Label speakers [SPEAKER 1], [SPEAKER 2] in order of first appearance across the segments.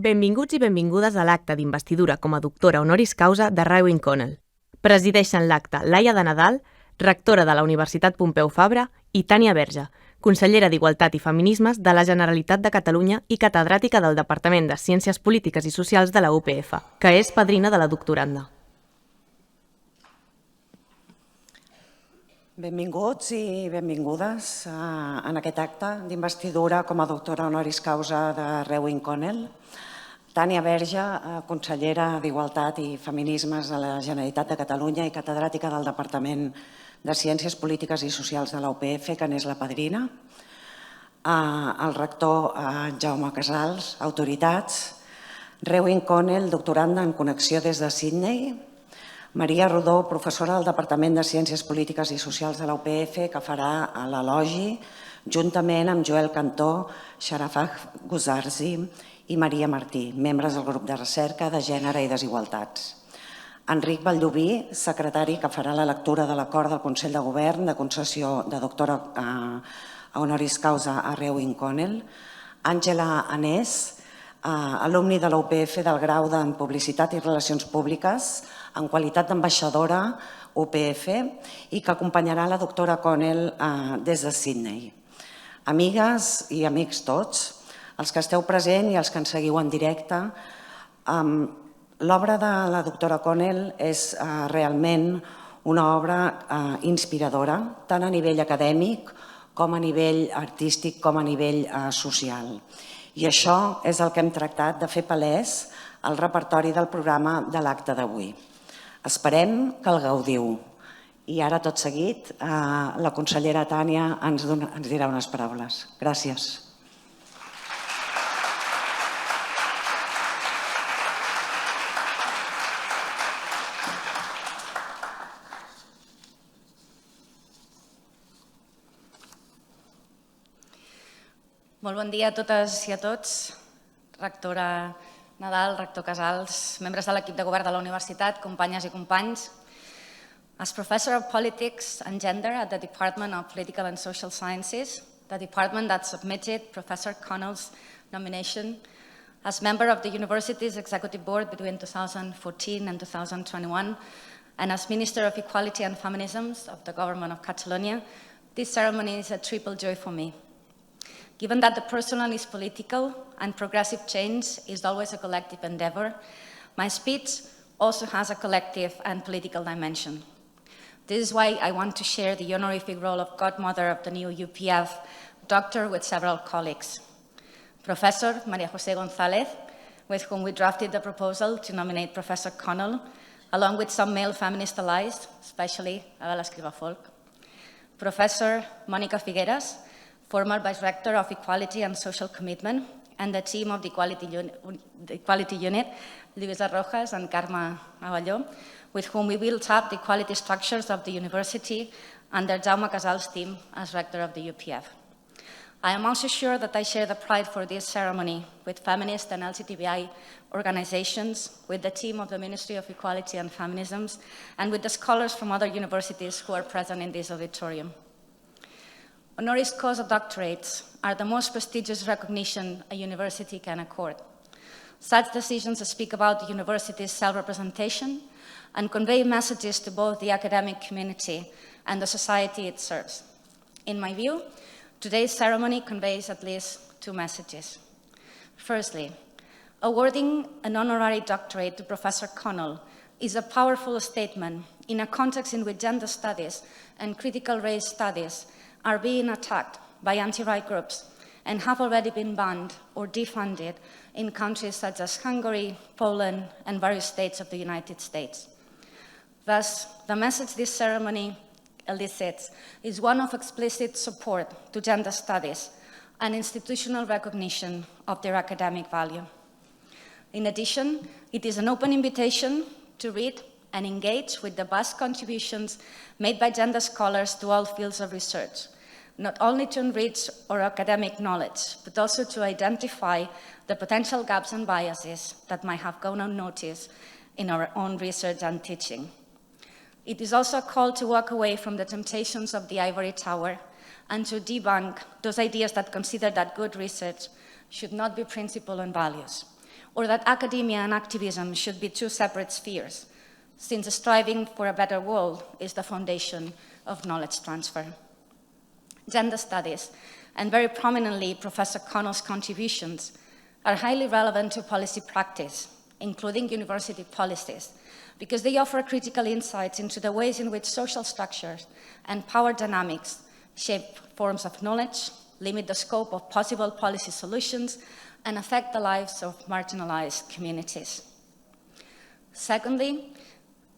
[SPEAKER 1] Benvinguts i benvingudes a l'acte d'investidura com a doctora honoris causa de Raewyn Connell. Presideixen l'acte Laia de Nadal, rectora de la Universitat Pompeu Fabra, i Tània Verge, consellera d'Igualtat i Feminismes de la Generalitat de Catalunya i catedràtica del Departament de Ciències Polítiques i Socials de la UPF, que és padrina de la doctoranda.
[SPEAKER 2] Benvinguts i benvingudes en aquest acte d'investidura com a doctora honoris causa de Raewyn Connell. Tània Verge, consellera d'Igualtat i Feminismes de la Generalitat de Catalunya i catedràtica del Departament de Ciències Polítiques i Socials de la UPF, que n'és la padrina. El rector Jaume Casals, autoritats. Raewyn Connell, doctoranda en connexió des de Sydney. Maria Rodó, professora del Departament de Ciències Polítiques i Socials de la UPF, que farà l'elogi, juntament amb Joel Cantó, Sharafah Guzarzi i Maria Martí, membres del grup de recerca de gènere i desigualtats. Enric Valldobí, secretari, que farà la lectura de l'acord del Consell de Govern de concessió de doctora honoris causa a Raewyn Connell. Àngela Anés, alumni de la UPF del grau en Publicitat i Relacions Públiques, en qualitat d'ambaixadora UPF, i que acompanyarà la doctora Connell des de Sydney. Amigues i amics tots, els que esteu presents i els que ens seguiu en directe, l'obra de la doctora Connell és realment una obra inspiradora, tant a nivell acadèmic com a nivell artístic com a nivell social. I això és el que hem tractat de fer palès al repertori del programa de l'acte d'avui. Esperem que el gaudiu. I ara, tot seguit, la consellera Tània ens dirà unes paraules. Gràcies.
[SPEAKER 3] Molt bon dia a totes i a tots. Rectora Nadal, rector Casals, membres de l'equip de govern de la universitat, companyes i companys. As Professor of Politics and Gender at the Department of Political and Social Sciences, the department that submitted Professor Connell's nomination, as member of the university's executive board between 2014 and 2021, and as Minister of Equality and Feminisms of the Government of Catalonia, this ceremony is a triple joy for me. Given that the personal is political and progressive change is always a collective endeavor, my speech also has a collective and political dimension. This is why I want to share the honorific role of godmother of the new UPF doctor with several colleagues. Professor María José González, with whom we drafted the proposal to nominate Professor Connell, along with some male feminist allies, especially Abel Escrivá-Folk. Professor Mónica Figueras, former Vice-Rector of Equality and Social Commitment, and the team of the Equality Unit, Luisa Rojas and Carme Avalló, with whom we built up the equality structures of the university under Jaume Casals' team as Rector of the UPF. I am also sure that I share the pride for this ceremony with feminist and LGBTI organizations, with the team of the Ministry of Equality and Feminisms, and with the scholars from other universities who are present in this auditorium. Honoris causa doctorates are the most prestigious recognition a university can accord. Such decisions speak about the university's self-representation and convey messages to both the academic community and the society it serves. In my view, today's ceremony conveys at least two messages. Firstly, awarding an honorary doctorate to Professor Connell is a powerful statement in a context in which gender studies and critical race studies are being attacked by anti-right groups and have already been banned or defunded in countries such as Hungary, Poland, and various states of the United States. Thus, the message this ceremony elicits is one of explicit support to gender studies and institutional recognition of their academic value. In addition, it is an open invitation to read and engage with the vast contributions made by gender scholars to all fields of research, not only to enrich our academic knowledge, but also to identify the potential gaps and biases that might have gone unnoticed in our own research and teaching. It is also a call to walk away from the temptations of the ivory tower and to debunk those ideas that consider that good research should not be principle and values, or that academia and activism should be two separate spheres, since striving for a better world is the foundation of knowledge transfer. Gender studies, and very prominently Professor Connell's contributions, are highly relevant to policy practice, including university policies, because they offer critical insights into the ways in which social structures and power dynamics shape forms of knowledge, limit the scope of possible policy solutions, and affect the lives of marginalized communities. Secondly,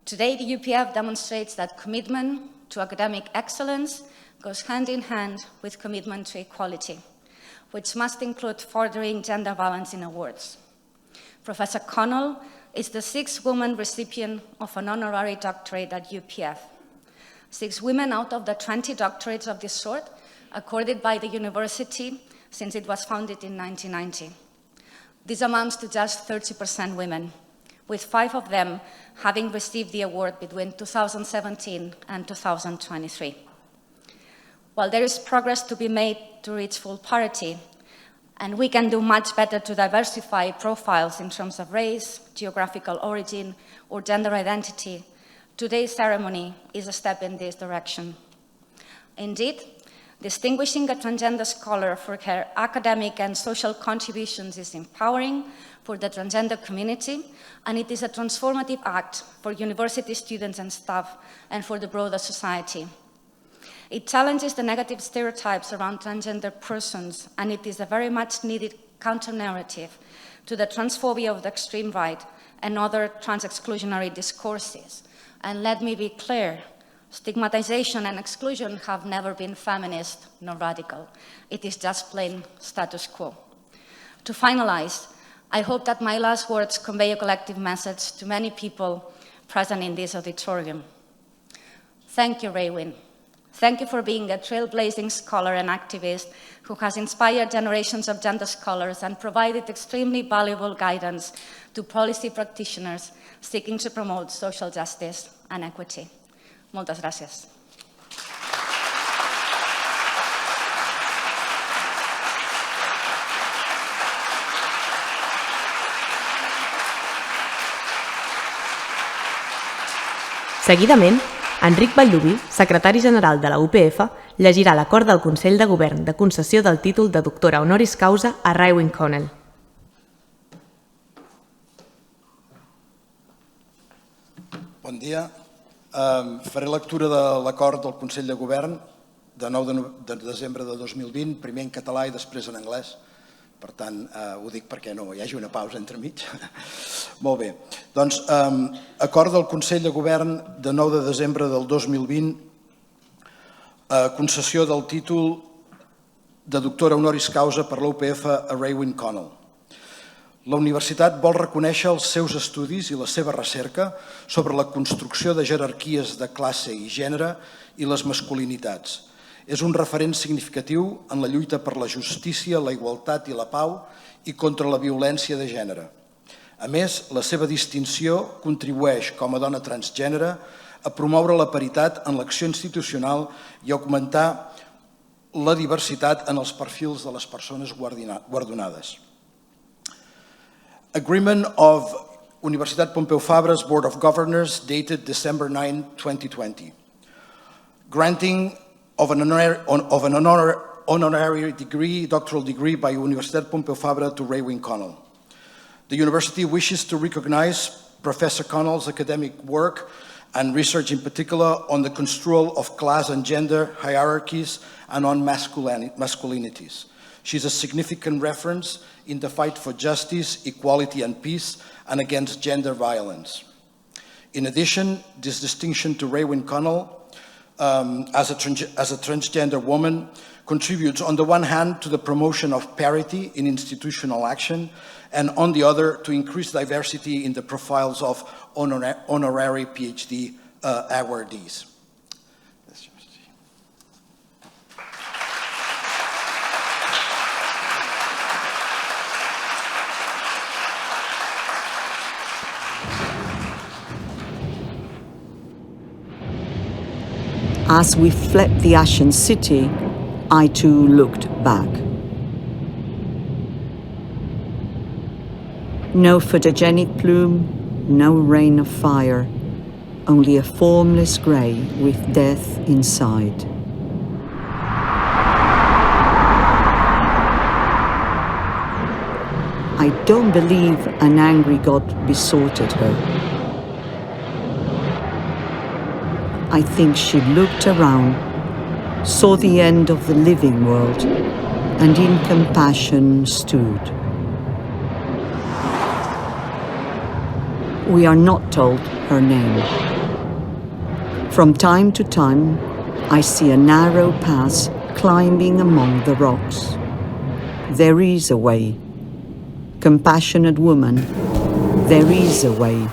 [SPEAKER 3] today the UPF demonstrates that commitment to academic excellence goes hand in hand with commitment to equality, which must include furthering gender balance in awards. Professor Connell is the 6th woman recipient of an honorary doctorate at UPF. 6 women out of the 20 doctorates of this sort accorded by the university since it was founded in 1990. This amounts to just 30% women, with 5 of them having received the award between 2017 and 2023. While there is progress to be made to reach full parity, and we can do much better to diversify profiles in terms of race, geographical origin, or gender identity, today's ceremony is a step in this direction. Indeed, distinguishing a transgender scholar for her academic and social contributions is empowering for the transgender community, and it is a transformative act for university students and staff and for the broader society. It challenges the negative stereotypes around transgender persons, and it is a very much needed counter-narrative to the transphobia of the extreme right and other trans-exclusionary discourses. And let me be clear, stigmatization and exclusion have never been feminist nor radical. It is just plain status quo. To finalize, I hope that my last words convey a collective message to many people present in this auditorium. Thank you, Raewyn. Thank you for being a trailblazing scholar and activist who has inspired generations of gender scholars and provided extremely valuable guidance to policy practitioners seeking to promote social justice and equity. Moltes gràcies.
[SPEAKER 1] Seguidament, Enric Vallduví, secretari general de la UPF, llegirà l'acord del Consell de Govern de concessió del títol de doctora honoris causa a Raewyn Connell.
[SPEAKER 4] Bon dia. Faré lectura de l'acord del Consell de Govern de 9 de desembre de 2020, primer en català i després en anglès. Per tant, ho dic perquè no hi hagi una pausa entremig. Molt bé. Doncs, acord del Consell de Govern de 9 de desembre del 2020, concessió del títol de doctora honoris causa per la UPF a Raewyn Connell. La universitat vol reconèixer els seus estudis i la seva recerca sobre la construcció de jerarquies de classe i gènere i les masculinitats. És un referent significatiu en la lluita per la justícia, la igualtat i la pau i contra la violència de gènere. A més, la seva distinció contribueix, com a dona transgènere, a promoure la paritat en l'acció institucional i a augmentar la diversitat en els perfils de les persones guardonades. Agreement of Universitat Pompeu Fabra's Board of Governors dated December 9, 2020. Granting of an honorary degree, doctoral degree by Universitat Pompeu Fabra to Raewyn Connell. The university wishes to recognize Professor Connell's academic work and research in particular on the construal of class and gender hierarchies and on masculinities. She's a significant reference in the fight for justice, equality and peace and against gender violence. In addition, this distinction to Raewyn Connell as a transgender woman contributes on the one hand to the promotion of parity in institutional action and on the other to increase diversity in the profiles of honorary PhD awardees.
[SPEAKER 5] As we fled the ashen city, I too looked back. No photogenic plume, no rain of fire, only a formless grey with death inside. I don't believe an angry God besotted her. I think she looked around, saw the end of the living world, and in compassion stood. We are not told her name. From time to time, I see a narrow path climbing among the rocks. There is a way. Compassionate woman, there is a way.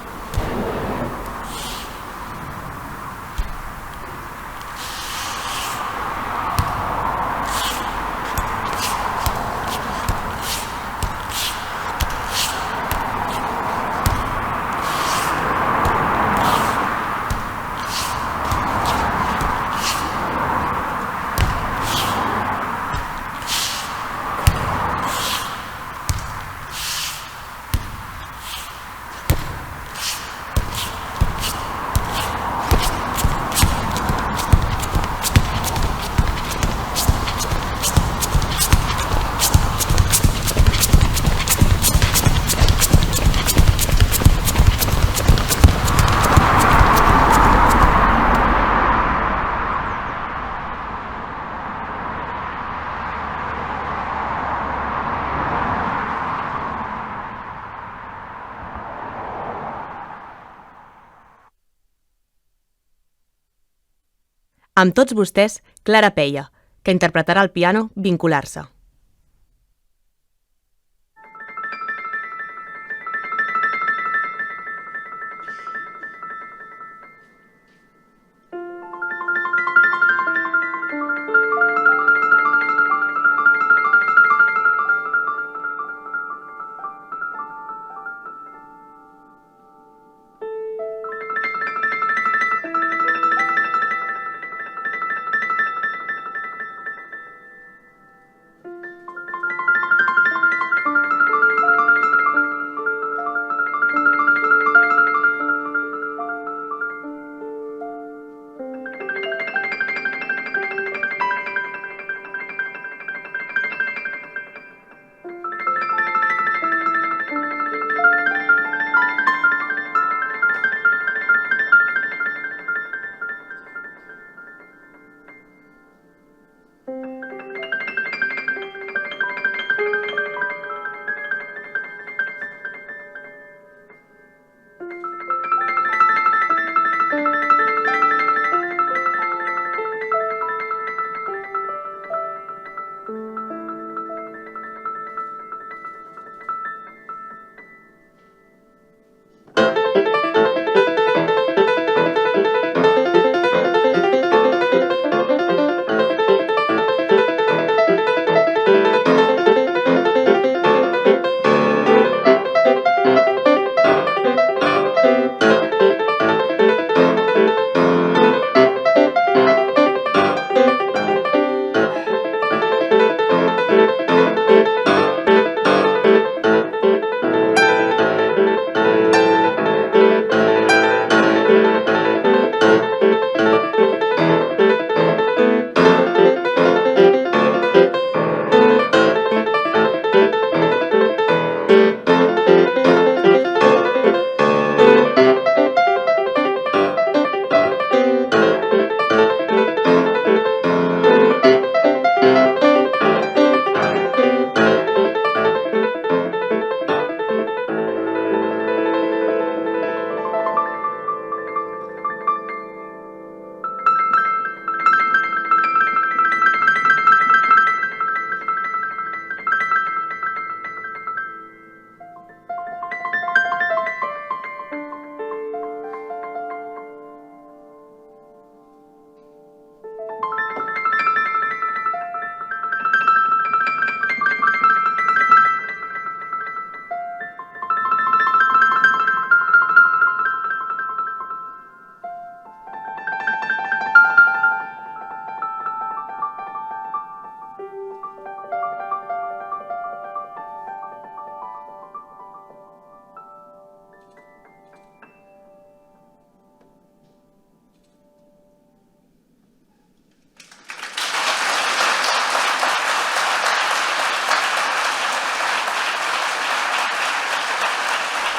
[SPEAKER 1] Amb tots vostès, Clara Peia, que interpretarà al piano Vincular-se.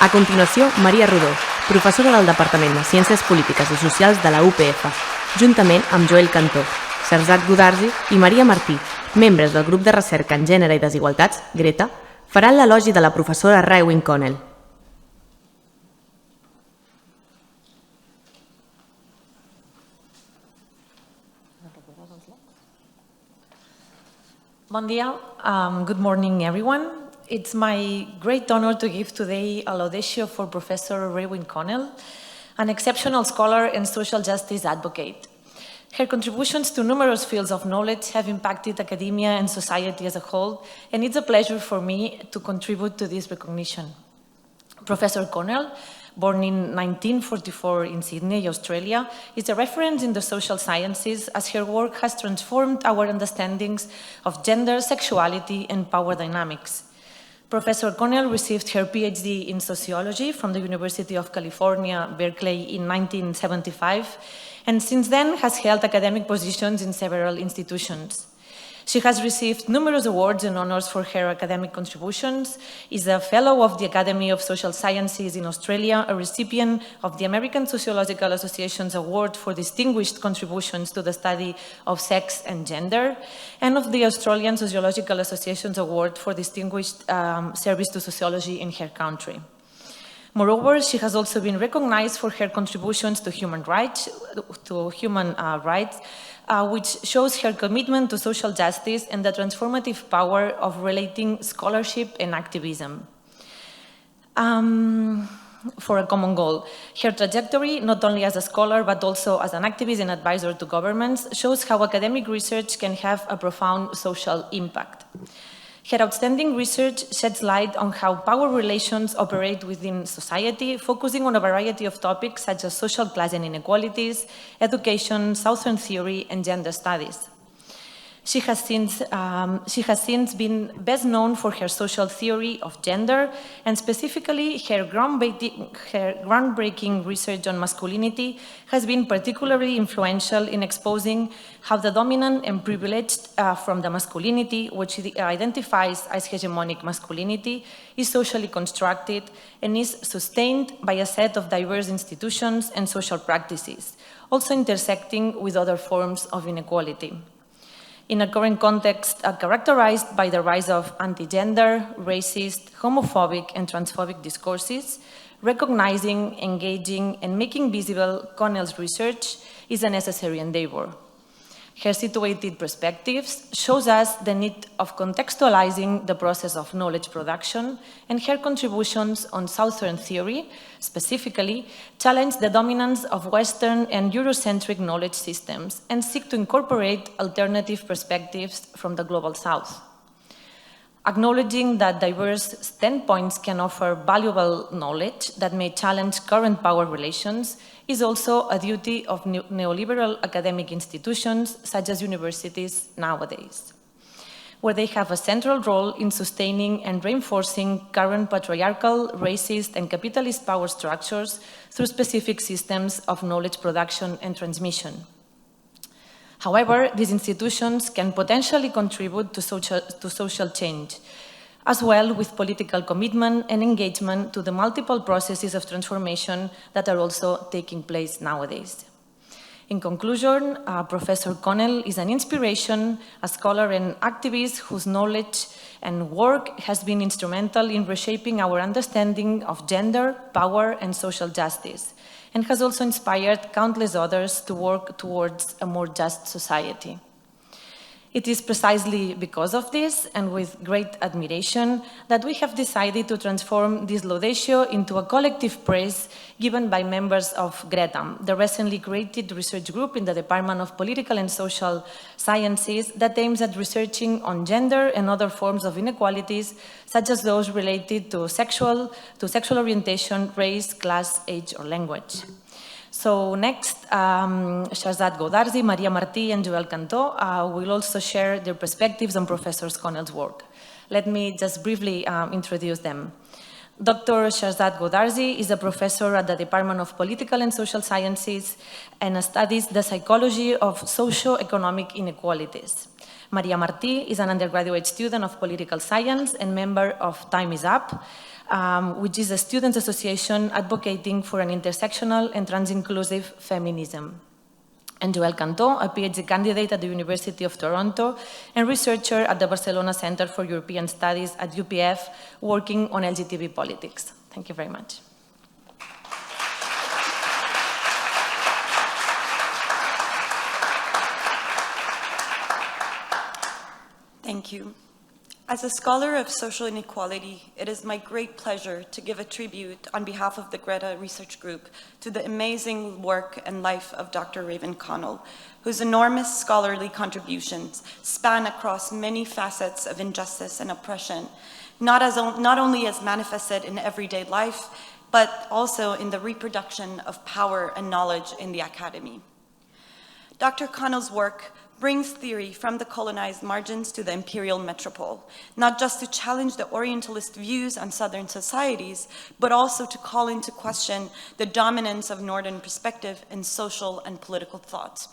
[SPEAKER 1] A continuació, Maria Rodó, professora del Departament de Ciències Polítiques i Socials de la UPF, juntament amb Joel Cantó, Sherzad Goodarzi i Maria Martí, membres del grup de recerca en gènere i desigualtats, GRETA, faran l'elogi de la professora Raewyn Connell.
[SPEAKER 6] Bon dia. Good morning, everyone. It's my great honor to give today a laudatio for Professor Raewyn Connell, an exceptional scholar and social justice advocate. Her contributions to numerous fields of knowledge have impacted academia and society as a whole, and it's a pleasure for me to contribute to this recognition. Professor Connell, born in 1944 in Sydney, Australia, is a reference in the social sciences as her work has transformed our understandings of gender, sexuality, and power dynamics. Professor Connell received her PhD in sociology from the University of California, Berkeley in 1975, and since then has held academic positions in several institutions. She has received numerous awards and honors for her academic contributions, is a Fellow of the Academy of Social Sciences in Australia, a recipient of the American Sociological Association's Award for Distinguished Contributions to the Study of Sex and Gender, and of the Australian Sociological Association's Award for Distinguished Service to Sociology in her country. Moreover, she has also been recognized for her contributions to human rights, which shows her commitment to social justice and the transformative power of relating scholarship and activism for a common goal. Her trajectory, not only as a scholar, but also as an activist and advisor to governments, shows how academic research can have a profound social impact. Her outstanding research sheds light on how power relations operate within society, focusing on a variety of topics such as social class and inequalities, education, Southern theory, and gender studies. She has since been best known for her social theory of gender, and specifically her groundbreaking research on masculinity has been particularly influential in exposing how the dominant and privileged from the masculinity, which she identifies as hegemonic masculinity, is socially constructed and is sustained by a set of diverse institutions and social practices, also intersecting with other forms of inequality. In a current context characterized by the rise of anti-gender, racist, homophobic, and transphobic discourses, recognizing, engaging, and making visible Connell's research is a necessary endeavor. Her situated perspectives shows us the need of contextualizing the process of knowledge production, and her contributions on Southern theory, specifically, challenge the dominance of Western and Eurocentric knowledge systems and seek to incorporate alternative perspectives from the Global South. Acknowledging that diverse standpoints can offer valuable knowledge that may challenge current power relations is also a duty of neoliberal academic institutions such as universities nowadays, where they have a central role in sustaining and reinforcing current patriarchal, racist, and capitalist power structures through specific systems of knowledge production and transmission. However, these institutions can potentially contribute to social change, as well with political commitment and engagement to the multiple processes of transformation that are also taking place nowadays. In conclusion, Professor Connell is an inspiration, a scholar and activist whose knowledge and work has been instrumental in reshaping our understanding of gender, power, and social justice, and has also inspired countless others to work towards a more just society. It is precisely because of this, and with great admiration, that we have decided to transform this laudatio into a collective praise given by members of GRETA, the recently created research group in the Department of Political and Social Sciences that aims at researching on gender and other forms of inequalities, such as those related to sexual orientation, race, class, age, or language. So next, Sherzad Goodarzi, Maria Martí, and Joel Cantó will also share their perspectives on Professor Connell's work. Let me just briefly introduce them. Dr. Sherzad Goodarzi is a professor at the Department of Political and Social Sciences and studies the psychology of socio-economic inequalities. Maria Martí is an undergraduate student of political science and member of Time is Up, which is a students' association advocating for an intersectional and trans-inclusive feminism. And Joel Cantó, a PhD candidate at the University of Toronto and researcher at the Barcelona Center for European Studies at UPF, working on LGTB politics. Thank you very much.
[SPEAKER 7] Thank you. As a scholar of social inequality, it is my great pleasure to give a tribute on behalf of the Greta Research Group to the amazing work and life of Dr. Raewyn Connell, whose enormous scholarly contributions span across many facets of injustice and oppression, not only as manifested in everyday life, but also in the reproduction of power and knowledge in the academy. Dr. Connell's work brings theory from the colonized margins to the imperial metropole, not just to challenge the Orientalist views on Southern societies, but also to call into question the dominance of Northern perspective in social and political thought.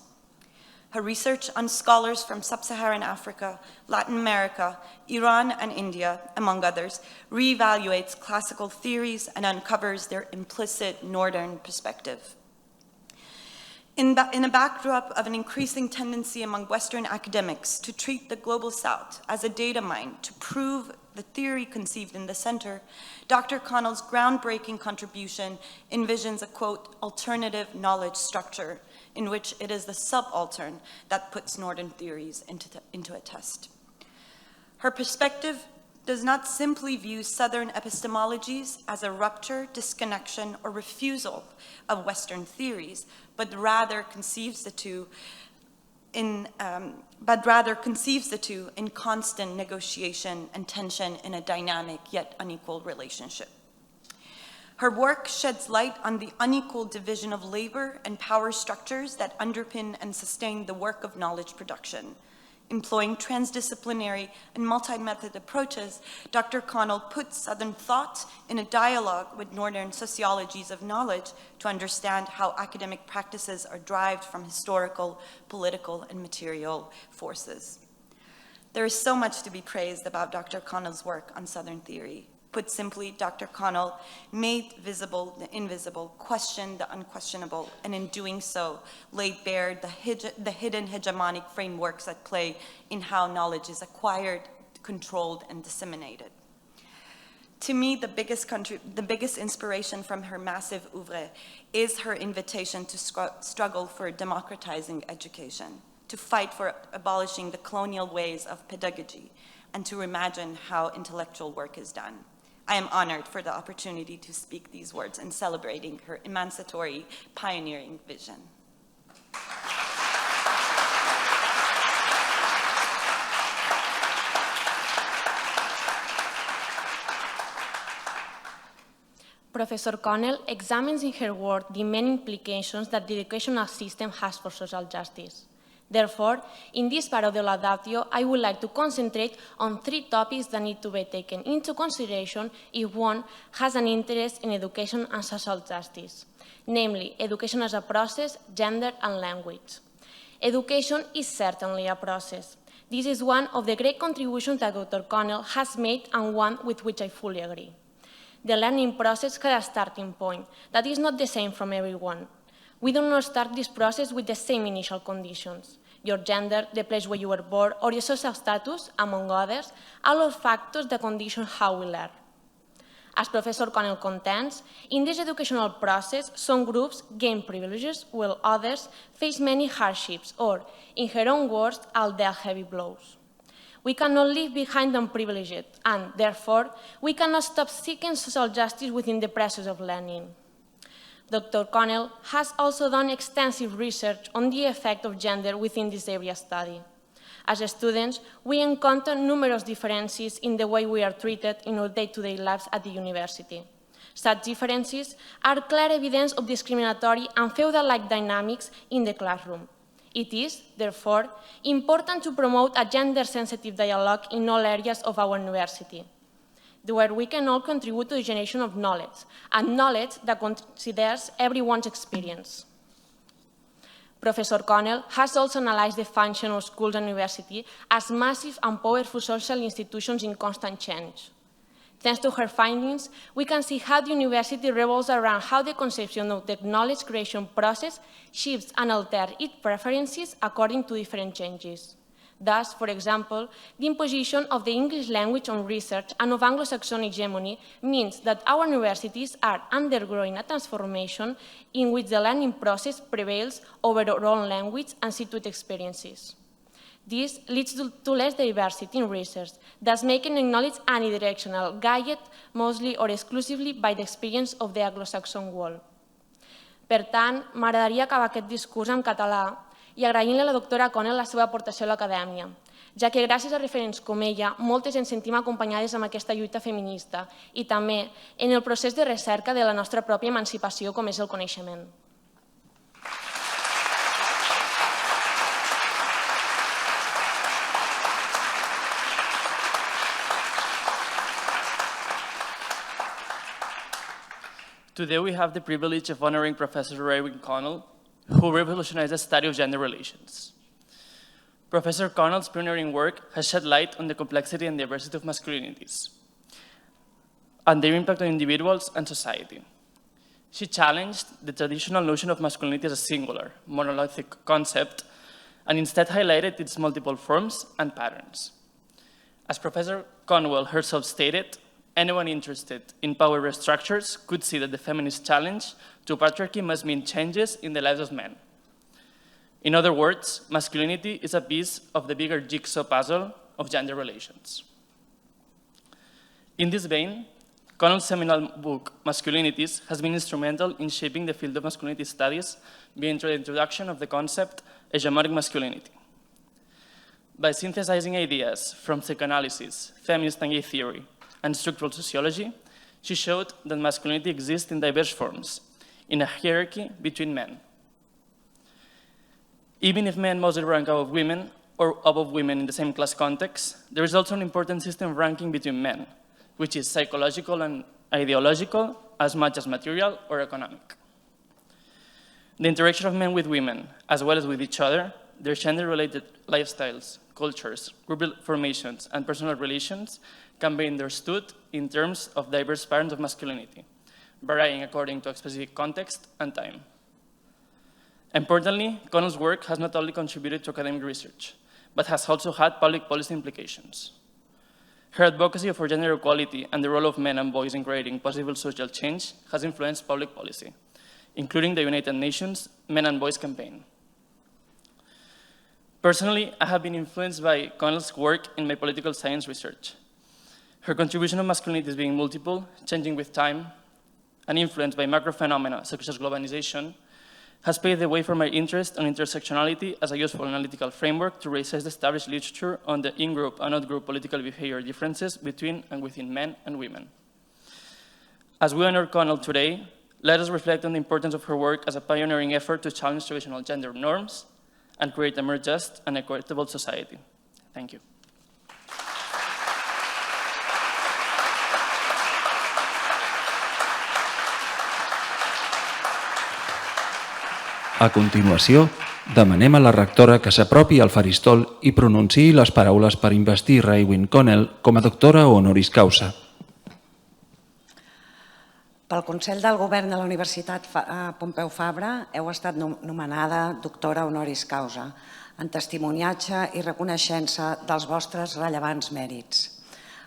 [SPEAKER 7] Her research on scholars from Sub-Saharan Africa, Latin America, Iran, and India, among others, reevaluates classical theories and uncovers their implicit Northern perspective. In a backdrop of an increasing tendency among Western academics to treat the Global South as a data mine to prove the theory conceived in the center, Dr. Connell's groundbreaking contribution envisions a, quote, alternative knowledge structure in which it is the subaltern that puts Northern theories into a test. Her perspective does not simply view Southern epistemologies as a rupture, disconnection, or refusal of Western theories, but rather conceives the two in constant negotiation and tension in a dynamic yet unequal relationship. Her work sheds light on the unequal division of labor and power structures that underpin and sustain the work of knowledge production. Employing transdisciplinary and multi-method approaches, Dr. Connell puts Southern thought in a dialogue with Northern sociologies of knowledge to understand how academic practices are derived from historical, political, and material forces. There is so much to be praised about Dr. Connell's work on Southern theory. Put simply, Dr. Connell made visible the invisible, questioned the unquestionable, and in doing so, laid bare the hidden hegemonic frameworks at play in how knowledge is acquired, controlled, and disseminated. To me, the biggest inspiration from her massive oeuvre is her invitation to struggle for democratizing education, to fight for abolishing the colonial ways of pedagogy, and to reimagine how intellectual work is done. I am honored for the opportunity to speak these words in celebrating her emancipatory, pioneering vision.
[SPEAKER 8] Professor Connell examines in her work the many implications that the educational system has for social justice. Therefore, in this part of the laudatio, I would like to concentrate on 3 topics that need to be taken into consideration if one has an interest in education and social justice, namely education as a process, gender, and language. Education is certainly a process. This is one of the great contributions that Dr. Connell has made and one with which I fully agree. The learning process has a starting point that is not the same from everyone. We do not start this process with the same initial conditions. Your gender, the place where you were born, or your social status, among others, are all factors that condition how we learn. As Professor Connell contends, in this educational process, some groups gain privileges while others face many hardships or, in her own words, are dealt heavy blows. We cannot leave behind the unprivileged, and therefore, we cannot stop seeking social justice within the process of learning. Dr. Connell has also done extensive research on the effect of gender within this area of study. As students, we encounter numerous differences in the way we are treated in our day-to-day lives at the university. Such differences are clear evidence of discriminatory and feudal-like dynamics in the classroom. It is, therefore, important to promote a gender-sensitive dialogue in all areas of our university, where we can all contribute to the generation of knowledge, and knowledge that considers everyone's experience. Professor Connell has also analyzed the function of schools and universities as massive and powerful social institutions in constant change. Thanks to her findings, we can see how the university revolves around how the conception of the knowledge creation process shifts and alters its preferences according to different changes. Thus, for example, the imposition of the English language on research and of Anglo-Saxon hegemony means that our universities are undergoing a transformation in which the learning process prevails over our own language and situate experiences. This leads to less diversity in research, thus making knowledge unidirectional, guided mostly or exclusively by the experience of the Anglo-Saxon world. Per tant, m'agradaria acabar aquest discurs en català i agraint-li a la doctora Connell la seva aportació a l'acadèmia, ja que gràcies a referents com ella, moltes ens sentim acompanyades amb aquesta lluita feminista i també en el procés de recerca de la nostra pròpia emancipació com és el coneixement.
[SPEAKER 9] Today we have the privilege of honoring Professor Raewyn Connell, who revolutionized the study of gender relations. Professor Connell's pioneering work has shed light on the complexity and diversity of masculinities and their impact on individuals and society. She challenged the traditional notion of masculinity as a singular, monolithic concept, and instead highlighted its multiple forms and patterns. As Professor Connell herself stated, anyone interested in power structures could see that the feminist challenge to patriarchy must mean changes in the lives of men. In other words, masculinity is a piece of the bigger jigsaw puzzle of gender relations. In this vein, Connell's seminal book, Masculinities, has been instrumental in shaping the field of masculinity studies via the introduction of the concept hegemonic masculinity. By synthesizing ideas from psychoanalysis, feminist and gay theory, and structural sociology, she showed that masculinity exists in diverse forms, in a hierarchy between men. Even if men mostly rank above women, or above women in the same class context, there is also an important system of ranking between men, which is psychological and ideological as much as material or economic. The interaction of men with women, as well as with each other, their gender-related lifestyles, cultures, group formations, and personal relations can be understood in terms of diverse patterns of masculinity, varying according to a specific context and time. Importantly, Connell's work has not only contributed to academic research, but has also had public policy implications. Her advocacy for gender equality and the role of men and boys in creating possible social change has influenced public policy, including the United Nations Men and Boys campaign. Personally, I have been influenced by Connell's work in my political science research. Her contribution of masculinity is being multiple, changing with time, and influenced by macro phenomena such as globalization, has paved the way for my interest in intersectionality as a useful analytical framework to reassess the established literature on the in-group and out-group political behavior differences between and within men and women. As we honor Connell today, let us reflect on the importance of her work as a pioneering effort to challenge traditional gender norms and create a more just and equitable society. Thank you.
[SPEAKER 10] A continuació, demanem a la rectora que s'apropi al faristol i pronunciï les paraules per investir Raewyn Connell com a doctora honoris causa.
[SPEAKER 2] Pel Consell del Govern de la Universitat Pompeu Fabra heu estat nomenada doctora honoris causa en testimoniatge i reconeixença dels vostres rellevants mèrits.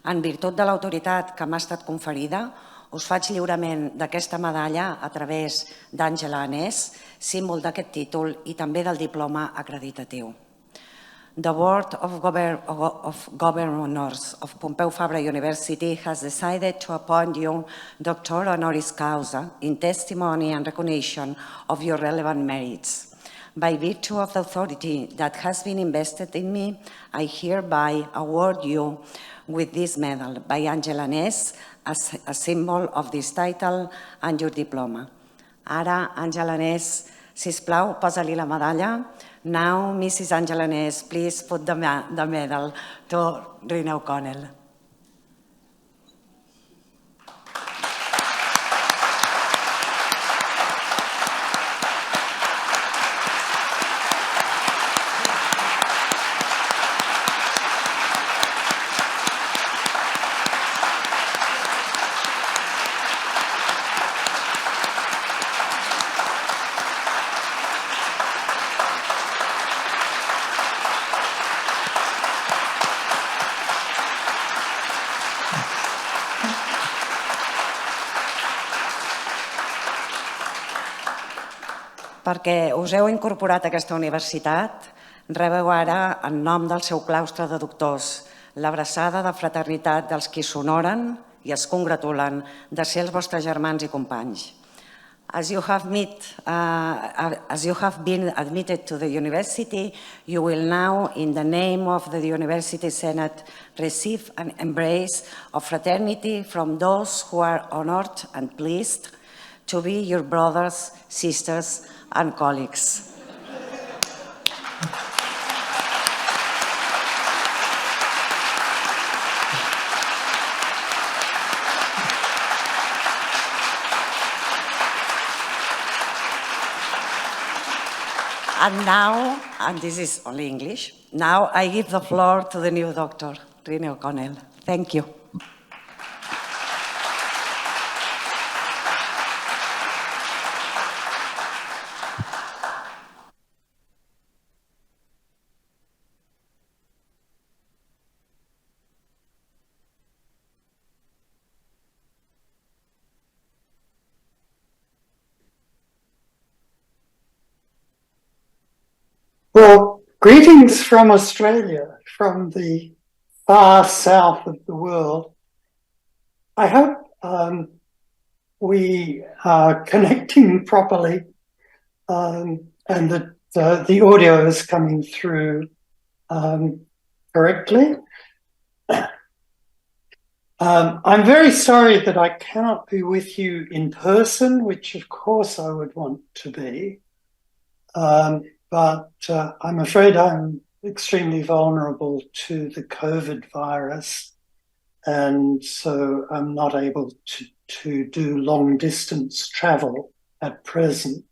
[SPEAKER 2] En virtut de l'autoritat que m'ha estat conferida, us faig lliurament d'aquesta medalla a través d'Àngela Anès, símbol d'aquest títol i també del diploma acreditatiu. The Board of Governors of Pompeu Fabra University has decided to appoint you doctora honoris causa in testimony and recognition of your relevant merits. By virtue of the authority that has been invested in me, I hereby award you with this medal by Àngela Anès as a symbol of this title and your diploma. Ara, Àngela Anès, sisplau, posa-li la medalla. Now, Mrs. Àngela Anès, please put the medal to Raewyn Connell. perquè us heu incorporat a aquesta universitat, rebeu ara, en nom del seu claustre de doctors, l'abraçada de fraternitat dels qui s'honoren i es congratulen de ser els vostres germans i companys. As you have been admitted to the university, you will now, in the name of the University Senate, receive an embrace of fraternity from those who are honored and pleased to be your brothers, sisters, and colleagues. And now, and this is only English, now I give the floor to the new doctor, Raewyn Connell. Thank you.
[SPEAKER 11] Well, greetings from Australia, from the far south of the world. I hope we are connecting properly and that the audio is coming through correctly. I'm very sorry that I cannot be with you in person, which of course I would want to be. But I'm afraid I'm extremely vulnerable to the COVID virus, and so I'm not able to do long distance travel at present.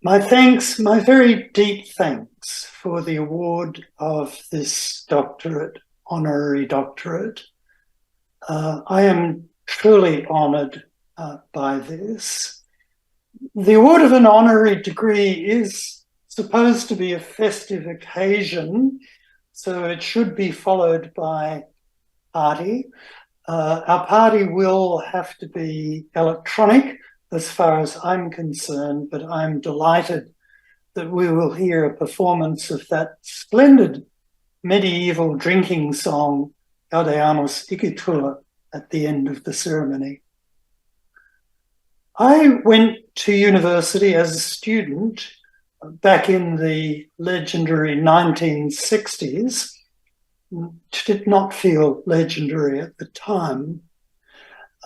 [SPEAKER 11] My thanks, my very deep thanks for the award of this doctorate, honorary doctorate. I am truly honoured by this. The award of an honorary degree is supposed to be a festive occasion, so it should be followed by party. Our party will have to be electronic as far as I'm concerned, but I'm delighted that we will hear a performance of that splendid medieval drinking song, Gaudeamus Igitur, at the end of the ceremony. I went to university as a student back in the legendary 1960s. Did not feel legendary at the time.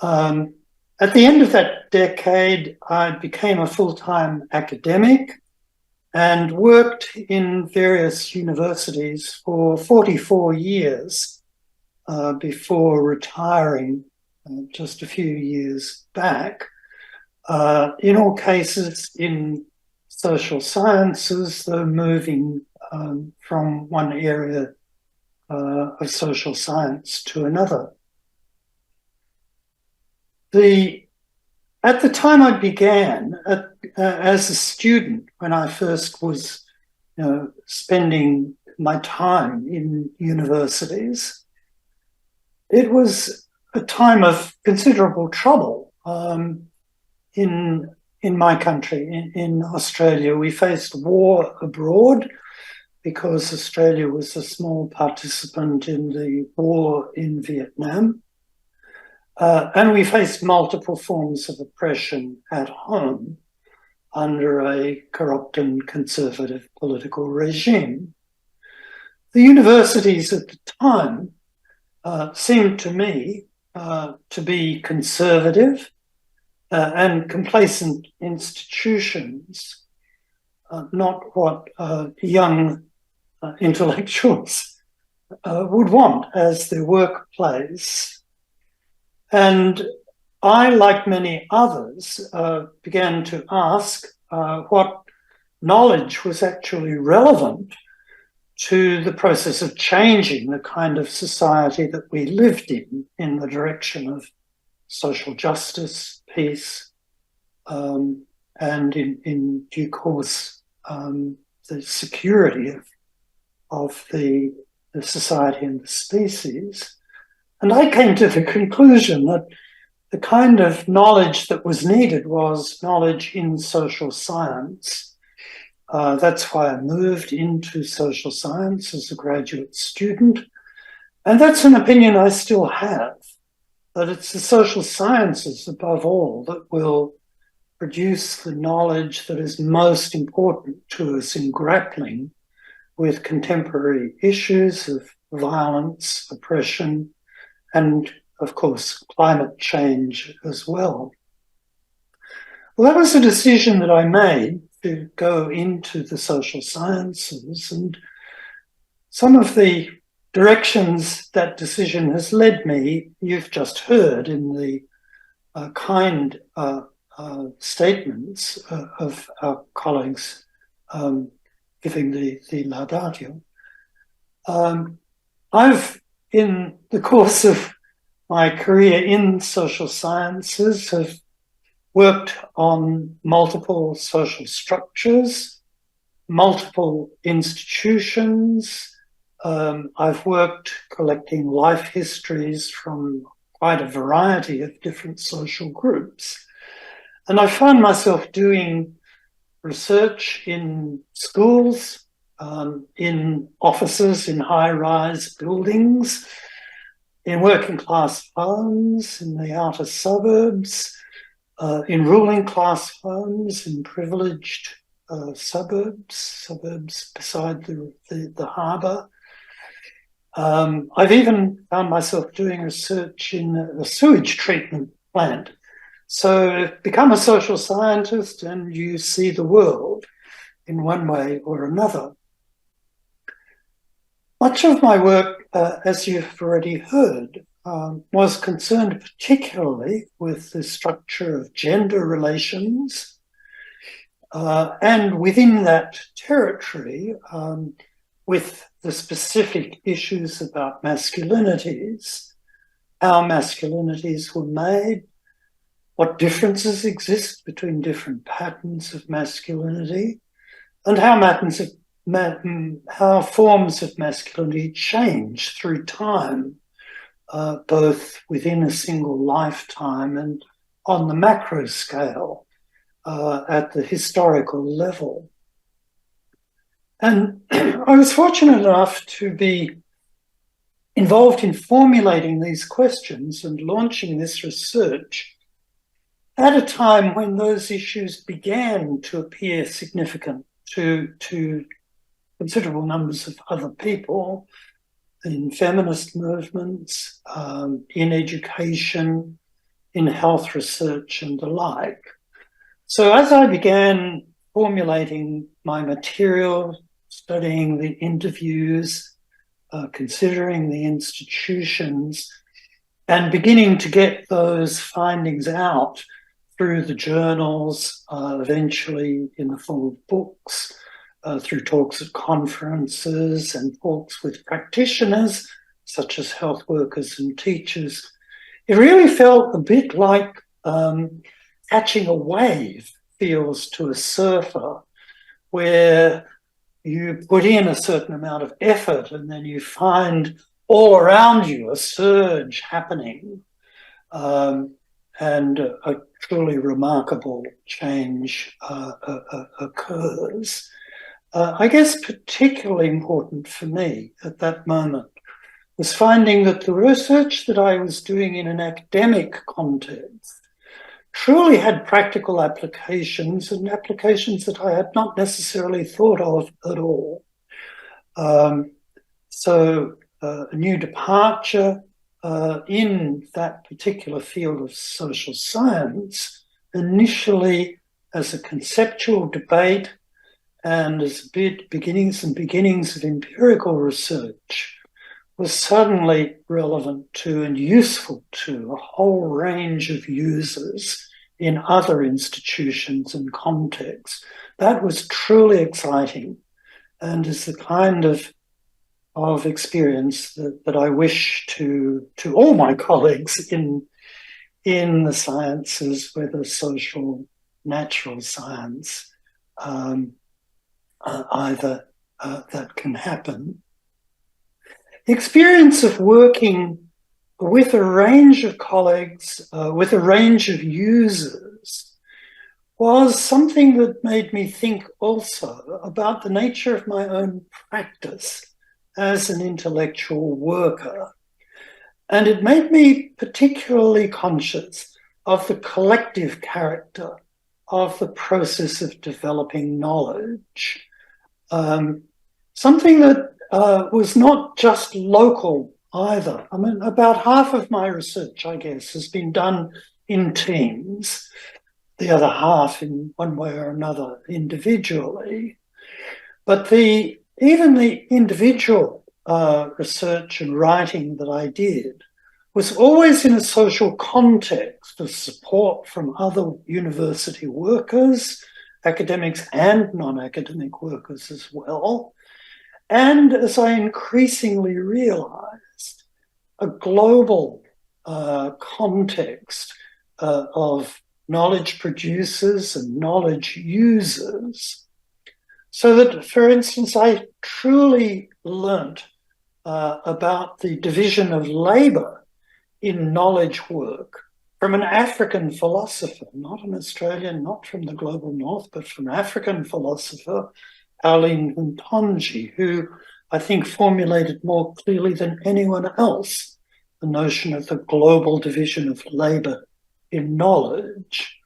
[SPEAKER 11] At the end of that decade, I became a full-time academic and worked in various universities for 44 years before retiring just a few years back. In all cases in social sciences, though moving from one area of social science to another. At the time I began as a student, when I first was spending my time in universities, it was a time of considerable trouble. In my country, in Australia, we faced war abroad because Australia was a small participant in the war in Vietnam. And we faced multiple forms of oppression at home under a corrupt and conservative political regime. The universities at the time seemed to me to be conservative and complacent institutions, not what young intellectuals would want as their workplace. And I, like many others, began to ask what knowledge was actually relevant to the process of changing the kind of society that we lived in the direction of social justice, peace, and in due course, the security of the society and the species. And I came to the conclusion that the kind of knowledge that was needed was knowledge in social science. That's why I moved into social science as a graduate student. And that's an opinion I still have, that it's the social sciences above all that will produce the knowledge that is most important to us in grappling with contemporary issues of violence, oppression, and, of course, climate change as well. Well, that was a decision that I made to go into the social sciences, and some of the directions that decision has led me, you've just heard in the kind statements of our colleagues giving the laudatio. I've, in the course of my career in social sciences, have worked on multiple social structures, multiple institutions. I've worked collecting life histories from quite a variety of different social groups. And I found myself doing research in schools, in offices, in high-rise buildings, in working-class homes, in the outer suburbs, in ruling-class homes, in privileged suburbs beside the harbour. I've even found myself doing research in a sewage treatment plant. So become a social scientist and you see the world in one way or another. Much of my work, as you've already heard, was concerned particularly with the structure of gender relations, and within that territory, with the specific issues about masculinities, how masculinities were made, what differences exist between different patterns of masculinity, and how forms of masculinity change through time, both within a single lifetime and on the macro scale, at the historical level. And I was fortunate enough to be involved in formulating these questions and launching this research at a time when those issues began to appear significant to considerable numbers of other people in feminist movements, in education, in health research and the like. So as I began formulating my material, studying the interviews, considering the institutions, and beginning to get those findings out through the journals, eventually in the form of books, through talks at conferences and talks with practitioners, such as health workers and teachers, it really felt a bit like catching a wave feels to a surfer, where you put in a certain amount of effort and then you find all around you a surge happening, and a truly remarkable change occurs. I guess particularly important for me at that moment was finding that the research that I was doing in an academic context truly had practical applications, and applications that I had not necessarily thought of at all. So a new departure in that particular field of social science, initially as a conceptual debate and as beginnings of empirical research, was suddenly relevant to and useful to a whole range of users in other institutions and contexts. That was truly exciting, and is the kind of experience that I wish to all my colleagues in the sciences, whether social, natural science, either that can happen. The experience of working with a range of colleagues, with a range of users, was something that made me think also about the nature of my own practice as an intellectual worker. And it made me particularly conscious of the collective character of the process of developing knowledge. Something that was not just local either. I mean, about half of my research, I guess, has been done in teams, the other half in one way or another individually. But even the individual research and writing that I did was always in a social context of support from other university workers, academics and non-academic workers as well. And as I increasingly realized, a global context of knowledge producers and knowledge users. So that, for instance, I truly learnt about the division of labour in knowledge work from an African philosopher, not an Australian, not from the global north, but from an African philosopher, Pauline Ntonji, who I think formulated more clearly than anyone else the notion of the global division of labour in knowledge.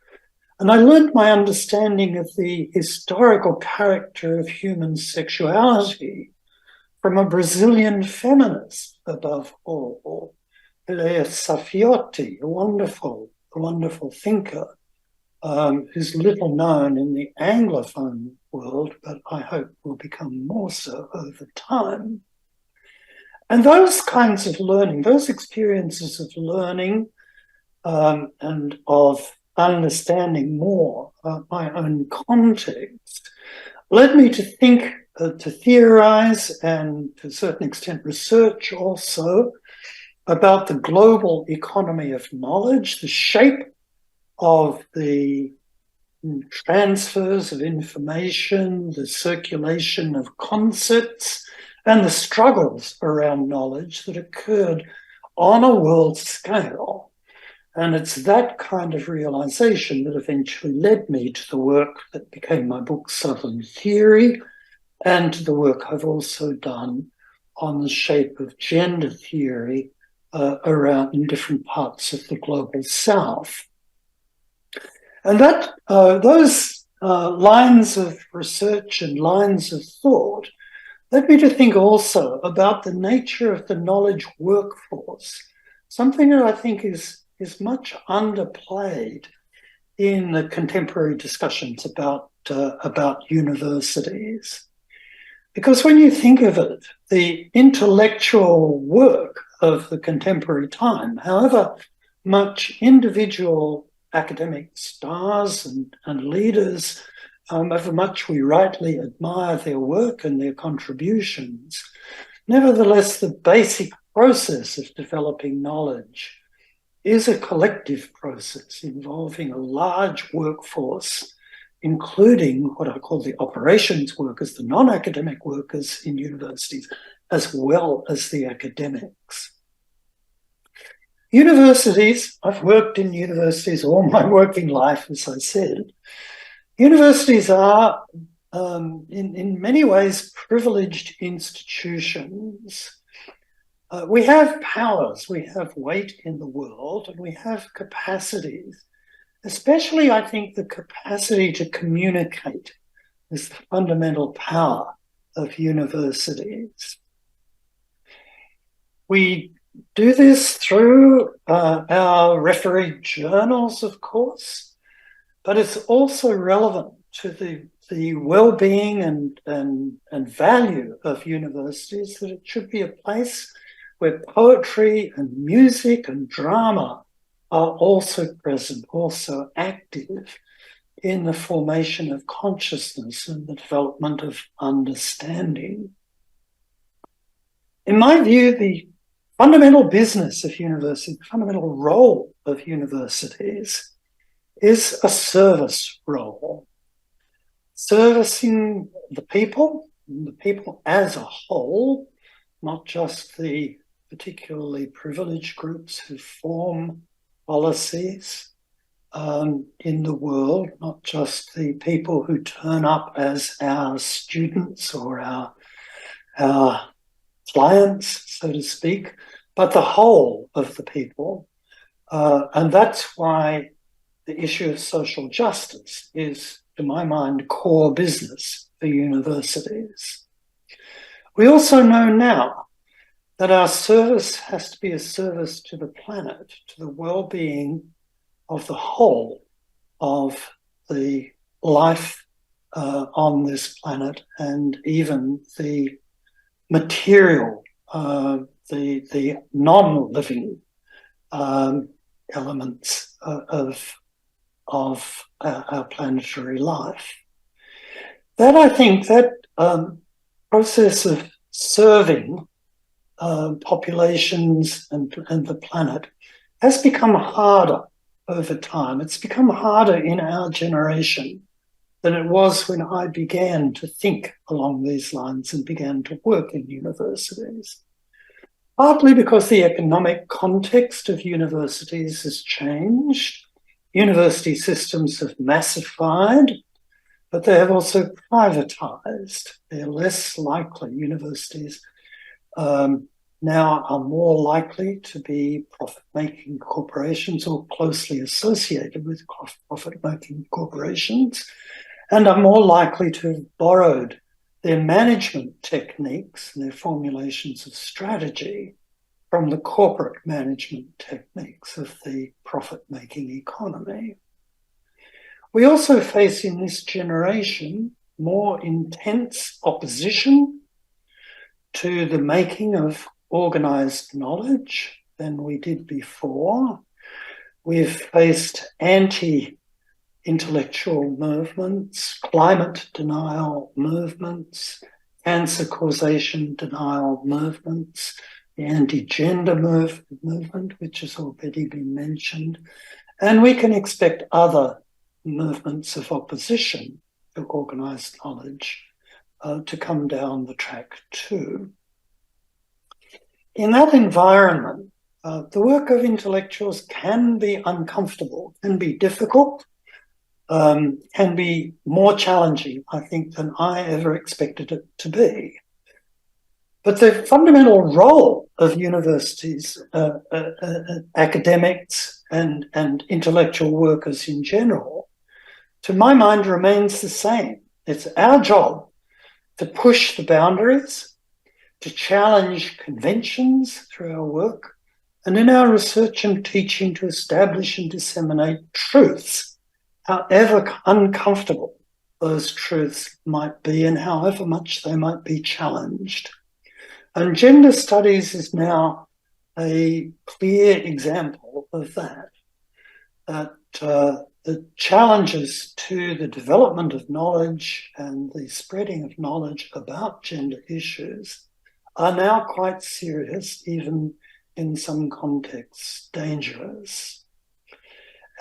[SPEAKER 11] And I learned my understanding of the historical character of human sexuality from a Brazilian feminist, above all, Leia Safiotti, a wonderful thinker, who's little known in the Anglophone world, but I hope will become more so over time. And those kinds of learning, those experiences of learning and of understanding more about my own context led me to think, to theorize, and to a certain extent research also about the global economy of knowledge, the shape of the transfers of information, the circulation of concepts, and the struggles around knowledge that occurred on a world scale. And it's that kind of realization that eventually led me to the work that became my book, Southern Theory, and to the work I've also done on the shape of gender theory around in different parts of the global south. And that those lines of research and lines of thought led me to think also about the nature of the knowledge workforce, something that I think is much underplayed in the contemporary discussions about universities. Because when you think of it, the intellectual work of the contemporary time, however much individual academic stars and leaders, however much we rightly admire their work and their contributions, nevertheless, the basic process of developing knowledge is a collective process involving a large workforce, including what I call the operations workers, the non-academic workers in universities, as well as the academics. Universities, I've worked in universities all my working life, as I said. Universities are, in many ways, privileged institutions. We have powers, we have weight in the world, and we have capacities. Especially, I think, the capacity to communicate is the fundamental power of universities. We do this through our refereed journals, of course, but it's also relevant to the well-being and value of universities, that it should be a place where poetry and music and drama are also present, also active in the formation of consciousness and the development of understanding. In my view, the fundamental business of universities, the fundamental role of universities is a service role, servicing the people as a whole, not just the particularly privileged groups who form policies in the world, not just the people who turn up as our students or our clients, so to speak, but the whole of the people. And that's why the issue of social justice is, to my mind, core business for universities. We also know now that our service has to be a service to the planet, to the well-being of the whole of the life on this planet, and even the material, the non-living elements of our planetary life. That, I think, that process of serving populations and the planet has become harder over time. It's become harder in our generation than it was when I began to think along these lines and began to work in universities. Partly because the economic context of universities has changed. University systems have massified, but they have also privatized. They're less likely. Universities now are more likely to be profit-making corporations or closely associated with profit-making corporations, and are more likely to have borrowed their management techniques and their formulations of strategy from the corporate management techniques of the profit-making economy. We also face in this generation more intense opposition to the making of organised knowledge than we did before. We've faced anti-intellectual movements, climate denial movements, cancer causation denial movements, the anti-gender movement, which has already been mentioned, and we can expect other movements of opposition to organised knowledge to come down the track too. In that environment, the work of intellectuals can be uncomfortable, can be difficult, can be more challenging, I think, than I ever expected it to be. But the fundamental role of universities, academics and intellectual workers in general, to my mind, remains the same. It's our job to push the boundaries, to challenge conventions through our work, and in our research and teaching to establish and disseminate truths, however uncomfortable those truths might be and however much they might be challenged. And gender studies is now a clear example of that, the challenges to the development of knowledge and the spreading of knowledge about gender issues are now quite serious, even in some contexts dangerous.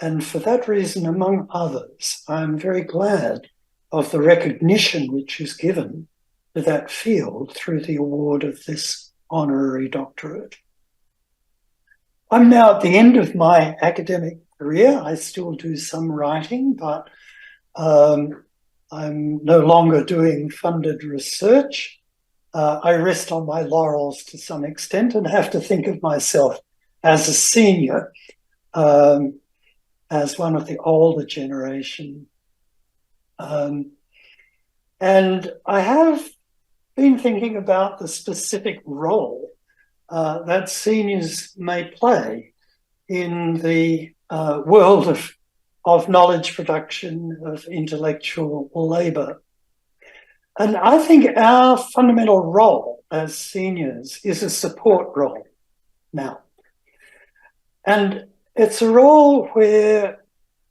[SPEAKER 11] And for that reason, among others, I'm very glad of the recognition which is given to that field through the award of this honorary doctorate. I'm now at the end of my academic career. I still do some writing, but I'm no longer doing funded research. I rest on my laurels to some extent and have to think of myself as a senior, as one of the older generation. And I have been thinking about the specific role that seniors may play in the world of knowledge production, of intellectual labour. And I think our fundamental role as seniors is a support role now. And it's a role where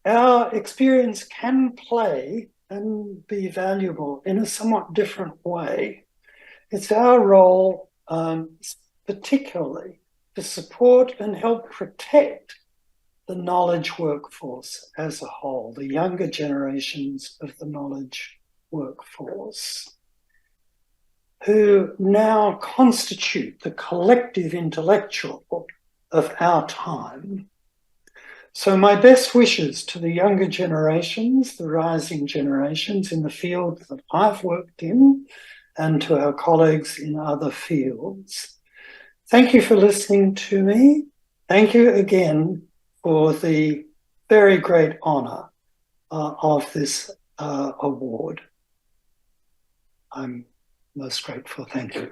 [SPEAKER 11] our experience can play and be valuable in a somewhat different way. It's our role, particularly, to support and help protect the knowledge workforce as a whole, the younger generations of the knowledge workforce. who now constitute the collective intellectual of our time. So my best wishes to the younger generations, the rising generations in the field that I've worked in, and to our colleagues in other fields. Thank you for listening to me. Thank you again for the very great honour of this award. I'm most grateful. Thank you.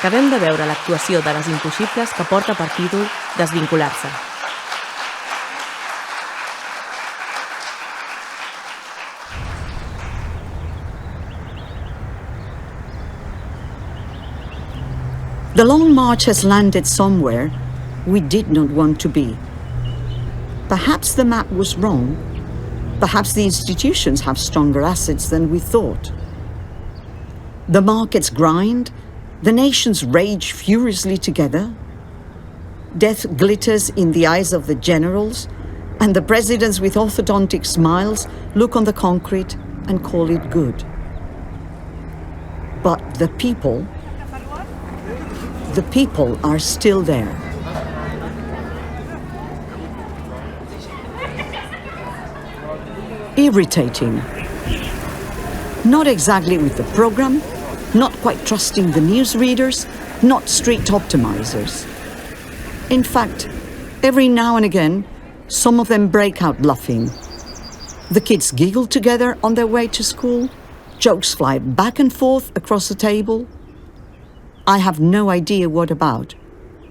[SPEAKER 1] acabem de veure l'actuació de les impossibles que porta per títol Desvincular-se.
[SPEAKER 5] The long march has landed somewhere we did not want to be. Perhaps the map was wrong. Perhaps the institutions have stronger assets than we thought. The markets grind, the nations rage furiously together. Death glitters in the eyes of the generals, and the presidents with orthodontic smiles look on the concrete and call it good. But the people are still there. Irritating. Not exactly with the program, not quite trusting the newsreaders, not strict optimizers. In fact, every now and again, some of them break out laughing. The kids giggle together on their way to school, jokes fly back and forth across the table. I have no idea what about,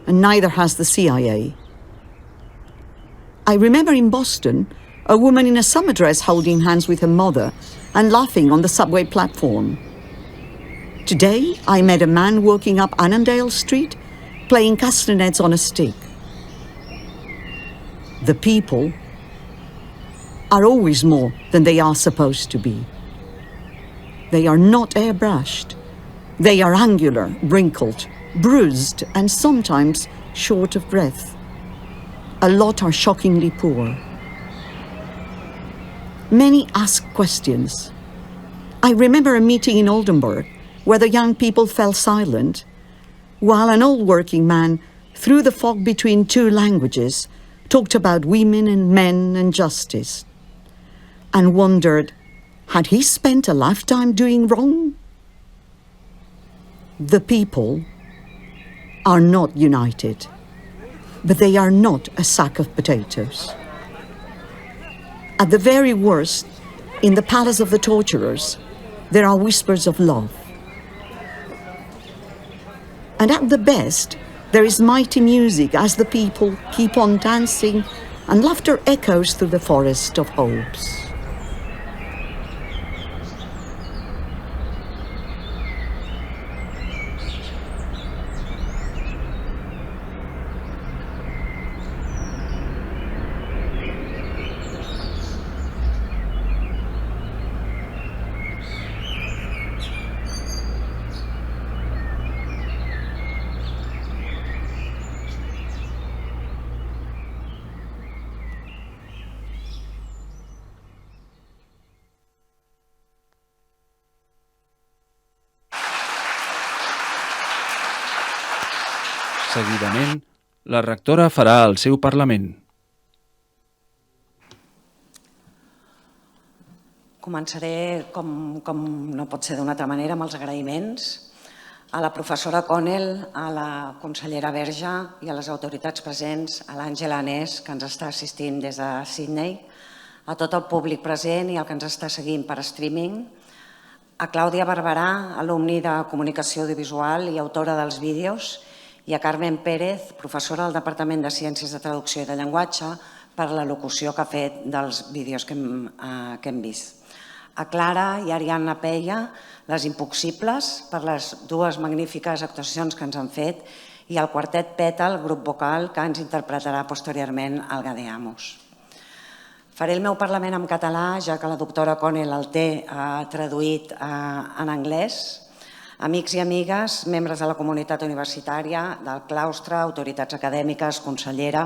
[SPEAKER 5] and neither has the CIA. I remember in Boston, a woman in a summer dress holding hands with her mother and laughing on the subway platform. Today, I met a man walking up Annandale Street, playing castanets on a stick. The people are always more than they are supposed to be. They are not airbrushed. They are angular, wrinkled, bruised, and sometimes short of breath. A lot are shockingly poor. Many ask questions. I remember a meeting in Oldenburg where the young people fell silent, while an old working man, through the fog between two languages, talked about women and men and justice, and wondered, had he spent a lifetime doing wrong? The people are not united, but they are not a sack of potatoes. At the very worst, in the palace of the torturers, there are whispers of love. And at the best, there is mighty music as the people keep on dancing and laughter echoes through the forest of hopes.
[SPEAKER 10] Seguidament, la rectora farà el seu parlament.
[SPEAKER 2] Començaré, com no pot ser d'una altra manera, amb els agraïments a la professora Connell, a la consellera Verge i a les autoritats presents, a l'Àngela Anés, que ens està assistint des de Sydney, a tot el públic present i al que ens està seguint per streaming, a Clàudia Barberà, alumni de Comunicació Audiovisual i autora dels vídeos, i a Carmen Pérez, professora del Departament de Ciències de Traducció i de Llenguatge, per l'al·locució que ha fet dels vídeos que hem vist. A Clara i a Ariadna Peia, les impossibles, per les dues magnífiques actuacions que ens han fet, i al quartet Pètal, grup vocal, que ens interpretarà posteriorment el Gadeamos. Faré el meu parlament en català, ja que la doctora Connell el té traduït en anglès. Amics i amigues, membres de la comunitat universitària, del claustre, autoritats acadèmiques, consellera,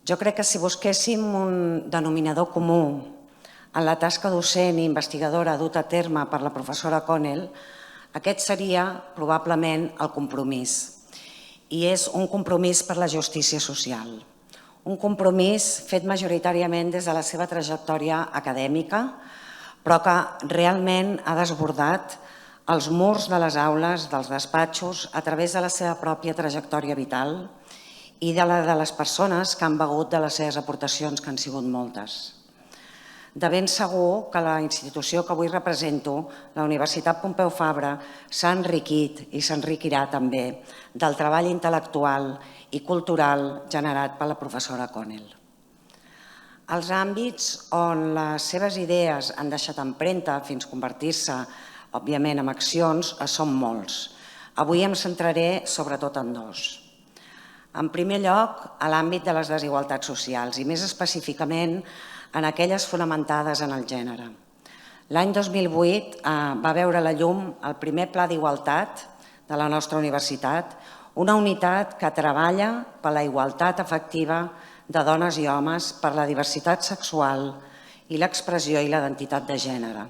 [SPEAKER 2] jo crec que si busquéssim un denominador comú en la tasca docent i investigadora duta a terme per la professora Connell, aquest seria probablement el compromís. I és un compromís per la justícia social. Un compromís fet majoritàriament des de la seva trajectòria acadèmica, però que realment ha desbordat els murs de les aules, dels despatxos, a través de la seva pròpia trajectòria vital i de la de les persones que han begut de les seves aportacions, que han sigut moltes. De ben segur que la institució que avui represento, la Universitat Pompeu Fabra, s'ha enriquit i s'enriquirà també del treball intel·lectual i cultural generat per la professora Connell. Els àmbits on les seves idees han deixat empremta fins a convertir-se, òbviament, en accions, són molts. Avui em centraré sobretot en dos. En primer lloc, a l'àmbit de les desigualtats socials i més específicament en aquelles fonamentades en el gènere. L'any 2008 va veure la llum el primer Pla d'Igualtat de la nostra universitat, una unitat que treballa per la igualtat efectiva de dones i homes, per la diversitat sexual i l'expressió i l'identitat de gènere.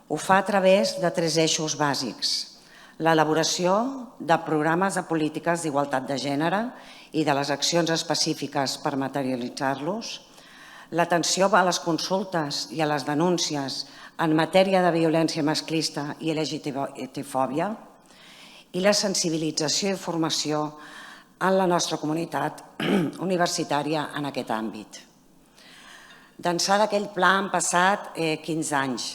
[SPEAKER 2] Ho fa a través de 3 eixos bàsics: l'elaboració de programes de polítiques d'igualtat de gènere i de les accions específiques per materialitzar-los, l'atenció a les consultes i a les denúncies en matèria de violència masclista i LGTB-fòbia i la sensibilització i formació en la nostra comunitat universitària en aquest àmbit. D'ençà d'aquell pla han passat 15 anys.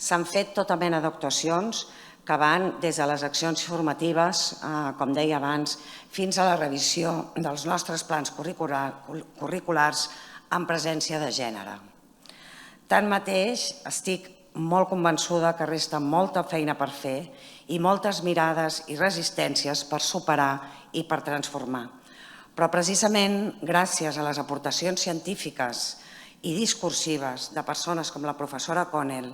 [SPEAKER 2] S'han fet tota mena d'actuacions que van des de les accions formatives, com deia abans, fins a la revisió dels nostres plans curriculars en presència de gènere. Tanmateix, estic molt convençuda que resta molta feina per fer i moltes mirades i resistències per superar i per transformar. Però precisament gràcies a les aportacions científiques i discursives de persones com la professora Connell,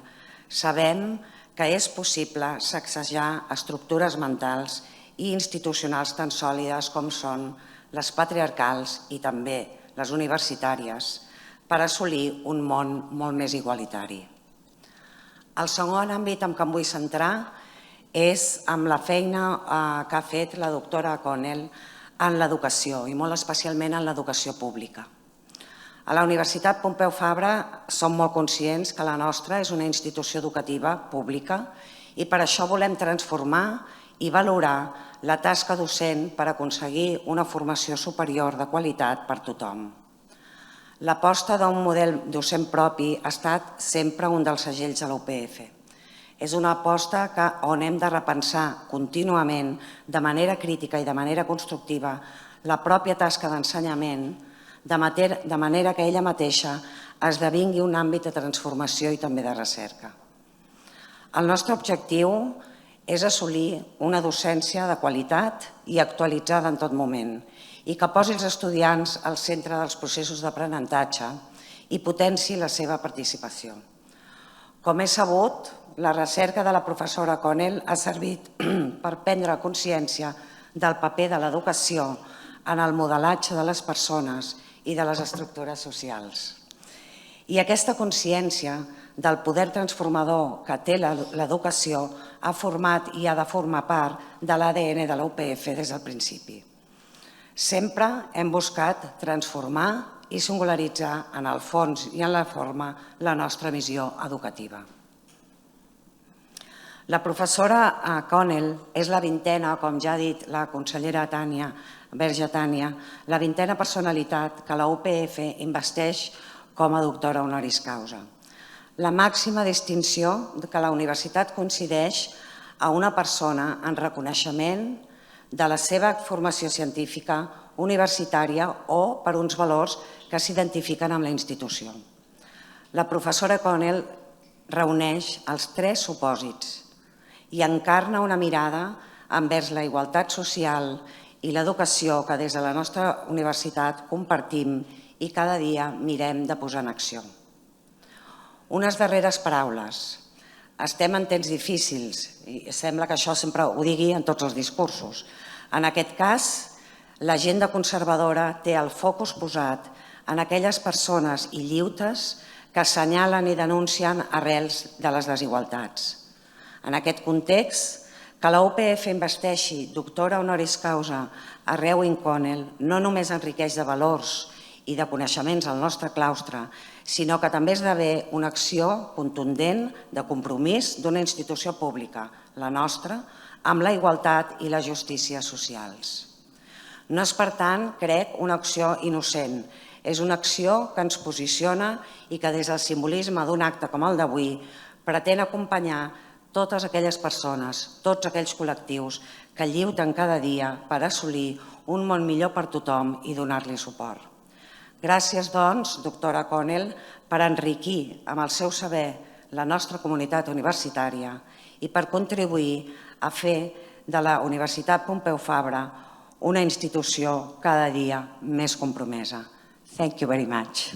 [SPEAKER 2] sabem que és possible sacsejar estructures mentals i institucionals tan sòlides com són les patriarcals i també les universitàries, per assolir un món molt més igualitari. El segon àmbit en què em vull centrar és amb la feina que ha fet la doctora Connell en l'educació, i molt especialment en l'educació pública. A la Universitat Pompeu Fabra som molt conscients que la nostra és una institució educativa pública i per això volem transformar i valorar la tasca docent per aconseguir una formació superior de qualitat per tothom. L'aposta d'un model docent propi ha estat sempre un dels segells de la UPF. És una aposta on hem de repensar contínuament, de manera crítica i de manera constructiva, la pròpia tasca d'ensenyament, de manera que ella mateixa esdevingui un àmbit de transformació i també de recerca. El nostre objectiu és assolir una docència de qualitat i actualitzada en tot moment i que posi els estudiants al centre dels processos d'aprenentatge i potenciï la seva participació. Com és sabut, la recerca de la professora Connell ha servit per prendre consciència del paper de l'educació en el modelatge de les persones i de les estructures socials. I aquesta consciència del poder transformador que té l'educació ha format i ha de formar part de l'ADN de la UPF des del principi. Sempre hem buscat transformar i singularitzar en el fons i en la forma la nostra visió educativa. La professora Connell és la 20ª, com ja ha dit la consellera Tània Verge, la 20ª personalitat que la UPF investeix com a doctora honoris causa. La màxima distinció que la universitat concedeix a una persona en reconeixement de la seva formació científica, universitària o per uns valors que s'identifiquen amb la institució. La professora Connell reuneix els 3 supòsits i encarna una mirada envers la igualtat social i l'educació que des de la nostra universitat compartim i cada dia mirem de posar en acció. Unes darreres paraules. Estem en temps difícils i sembla que això sempre ho digui en tots els discursos. En aquest cas, l'agenda conservadora té el focus posat en aquelles persones i lliutes que assenyalen i denuncien arrels de les desigualtats. En aquest context, que la UPF investeixi doctora honoris causa a Raewyn Connell no només enriqueix de valors i de coneixements al nostre claustre, sinó que també esdevé una acció contundent de compromís d'una institució pública, la nostra, amb la igualtat i la justícia socials. No és, per tant, crec, una acció innocent. És una acció que ens posiciona i que des del simbolisme d'un acte com el d'avui pretén acompanyar totes aquelles persones, tots aquells col·lectius que lluiten cada dia per assolir un món millor per tothom i donar-li suport. Gràcies, doncs, doctora Connell, per enriquir amb el seu saber la nostra comunitat universitària i per contribuir a fer de la Universitat Pompeu Fabra una institució cada dia més compromesa. Thank you very much.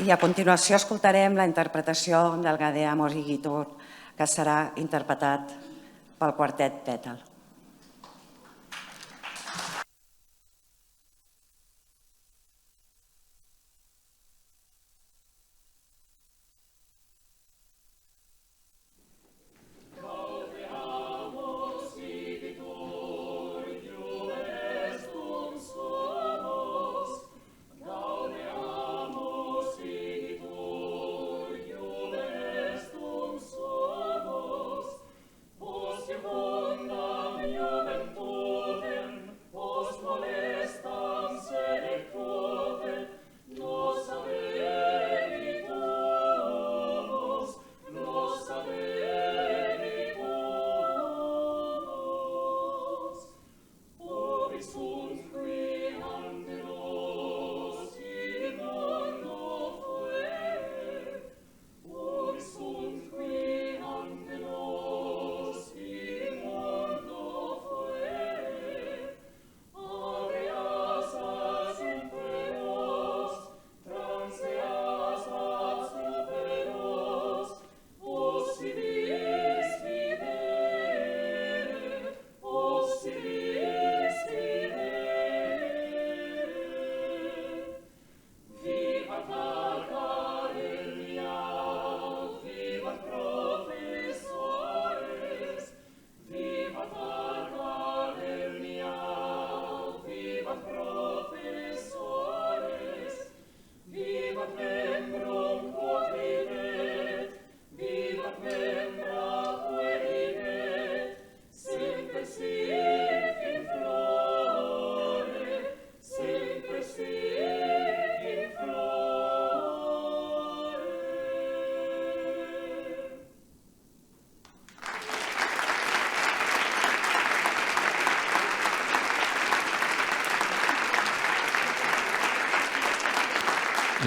[SPEAKER 2] I a continuació escoltarem la interpretació del Gadea Morigitur, que serà interpretat pel quartet Pètal.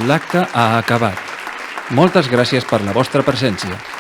[SPEAKER 10] L'acte ha acabat. Moltes gràcies per la vostra presència.